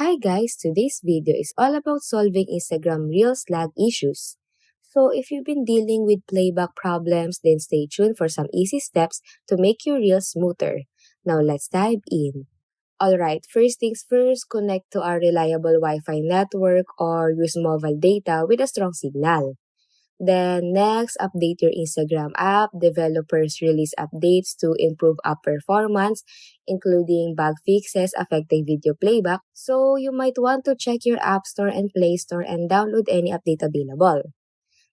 Hi guys, today's video is all about solving Instagram Reels lag issues. So if you've been dealing with playback problems, then stay tuned for some easy steps to make your Reels smoother. Now let's dive in. Alright, first things first, connect to a reliable Wi-Fi network or use mobile data with a strong signal. Then next, update your Instagram app. Developers release updates to improve app performance, including bug fixes affecting video playback. So you might want to check your App Store and Play Store and download any update available.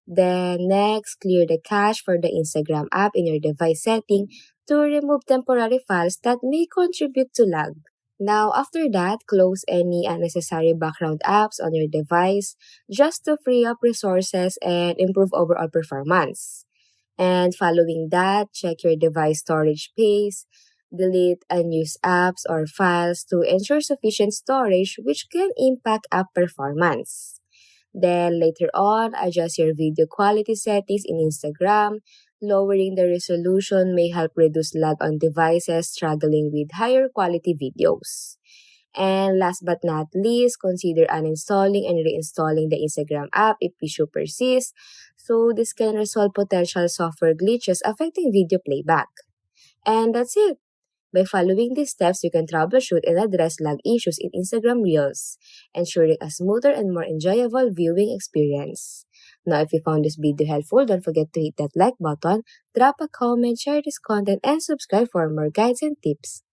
Then next, clear the cache for the Instagram app in your device setting to remove temporary files that may contribute to lag. Now, after that, close any unnecessary background apps on your device just to free up resources and improve overall performance. And following that, check your device storage space, delete unused apps or files to ensure sufficient storage, which can impact app performance. Then later on, adjust your video quality settings in Instagram. Lowering the resolution may help reduce lag on devices struggling with higher quality videos. And last but not least, consider uninstalling and reinstalling the Instagram app if issue persists. So this can resolve potential software glitches affecting video playback. And that's it. By following these steps, you can troubleshoot and address lag issues in Instagram Reels, ensuring a smoother and more enjoyable viewing experience. Now, if you found this video helpful, don't forget to hit that like button, drop a comment, share this content, and subscribe for more guides and tips.